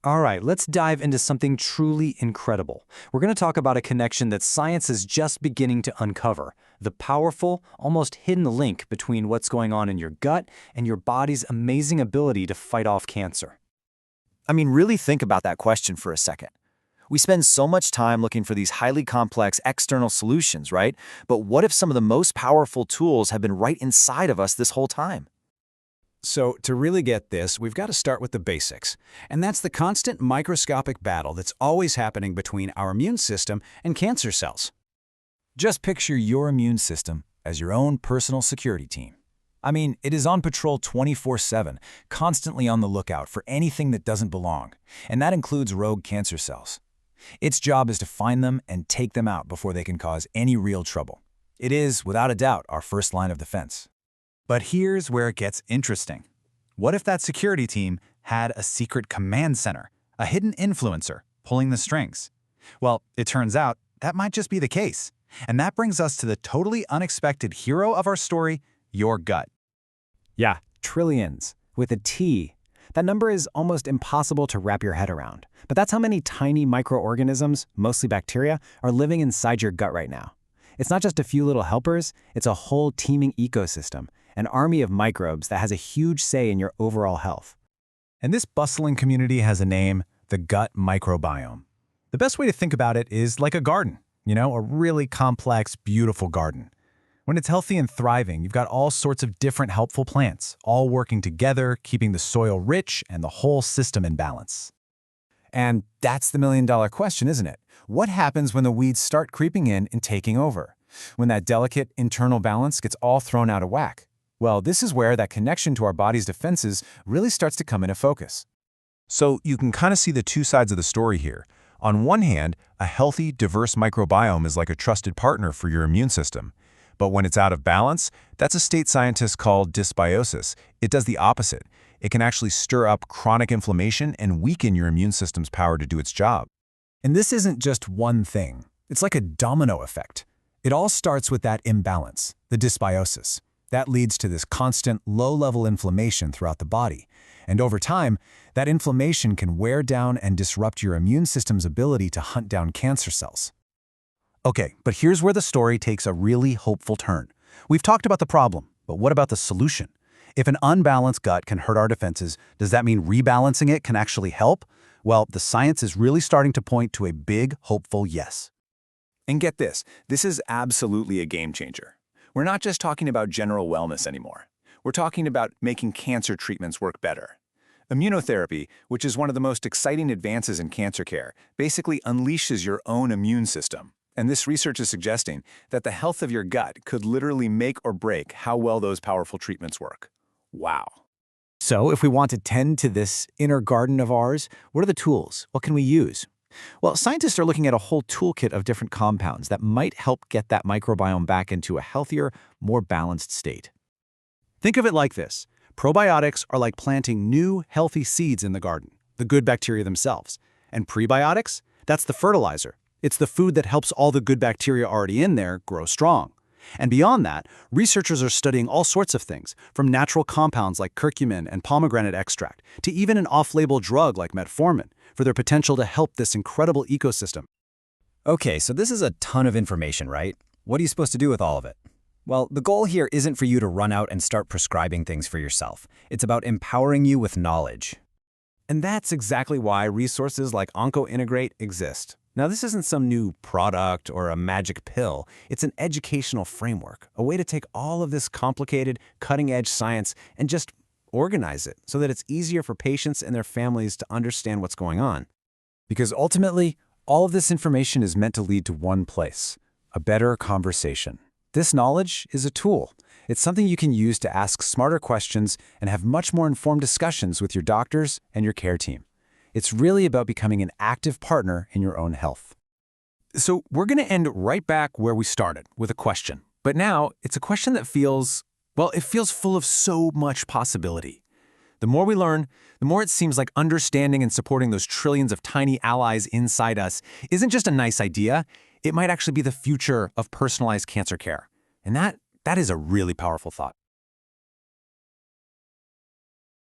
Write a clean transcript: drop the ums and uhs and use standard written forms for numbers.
All right, let's dive into something truly incredible. We're going to talk about a connection that science is just beginning to uncover, the powerful, almost hidden link between what's going on in your gut and your body's amazing ability to fight off cancer. I mean, really think about that question for a second. We spend so much time looking for these highly complex external solutions, right? But what if some of the most powerful tools have been right inside of us this whole time? So to really get this, we've got to start with the basics. And that's the constant microscopic battle that's always happening between our immune system and cancer cells. Just picture your immune system as your own personal security team. I mean, it is on patrol 24/7, constantly on the lookout for anything that doesn't belong, and that includes rogue cancer cells. Its job is to find them and take them out before they can cause any real trouble. It is, without a doubt, our first line of defense. But here's where it gets interesting. What if that security team had a secret command center, a hidden influencer, pulling the strings? Well, it turns out that might just be the case. And that brings us to the totally unexpected hero of our story, your gut. Yeah, trillions, with a T. That number is almost impossible to wrap your head around. But that's how many tiny microorganisms, mostly bacteria, are living inside your gut right now. It's not just a few little helpers, it's a whole teeming ecosystem, an army of microbes that has a huge say in your overall health. And this bustling community has a name, the gut microbiome. The best way to think about it is like a garden, a really complex, beautiful garden. When it's healthy and thriving, you've got all sorts of different helpful plants, all working together, keeping the soil rich and the whole system in balance. And that's the million-dollar question, isn't it? What happens when the weeds start creeping in and taking over? When that delicate internal balance gets all thrown out of whack? Well, this is where that connection to our body's defenses really starts to come into focus. So you can kind of see the two sides of the story here. On one hand, a healthy, diverse microbiome is like a trusted partner for your immune system. But when it's out of balance, that's a state scientists call dysbiosis. It does the opposite. It can actually stir up chronic inflammation and weaken your immune system's power to do its job. And this isn't just one thing. It's like a domino effect. It all starts with that imbalance, the dysbiosis. That leads to this constant low-level inflammation throughout the body. And over time, that inflammation can wear down and disrupt your immune system's ability to hunt down cancer cells. Okay, but here's where the story takes a really hopeful turn. We've talked about the problem, but what about the solution? If an unbalanced gut can hurt our defenses, does that mean rebalancing it can actually help? Well, the science is really starting to point to a big, hopeful yes. And get this is absolutely a game changer. We're not just talking about general wellness anymore. We're talking about making cancer treatments work better. Immunotherapy, which is one of the most exciting advances in cancer care, basically unleashes your own immune system. And this research is suggesting that the health of your gut could literally make or break how well those powerful treatments work. Wow. So if we want to tend to this inner garden of ours, what are the tools? What can we use? Well, scientists are looking at a whole toolkit of different compounds that might help get that microbiome back into a healthier, more balanced state. Think of it like this. Probiotics are like planting new, healthy seeds in the garden, the good bacteria themselves. And prebiotics? That's the fertilizer. It's the food that helps all the good bacteria already in there grow strong. And beyond that, researchers are studying all sorts of things, from natural compounds like curcumin and pomegranate extract, to even an off-label drug like metformin, for their potential to help this incredible ecosystem. Okay, so this is a ton of information, right? What are you supposed to do with all of it? Well, the goal here isn't for you to run out and start prescribing things for yourself. It's about empowering you with knowledge. And that's exactly why resources like OncoIntegrate exist. Now, this isn't some new product or a magic pill. It's an educational framework, a way to take all of this complicated, cutting-edge science and just organize it so that it's easier for patients and their families to understand what's going on. Because ultimately, all of this information is meant to lead to one place, a better conversation. This knowledge is a tool. It's something you can use to ask smarter questions and have much more informed discussions with your doctors and your care team. It's really about becoming an active partner in your own health. So we're going to end right back where we started, with a question. But now, it's a question that feels full of so much possibility. The more we learn, the more it seems like understanding and supporting those trillions of tiny allies inside us isn't just a nice idea, it might actually be the future of personalized cancer care. And that is a really powerful thought.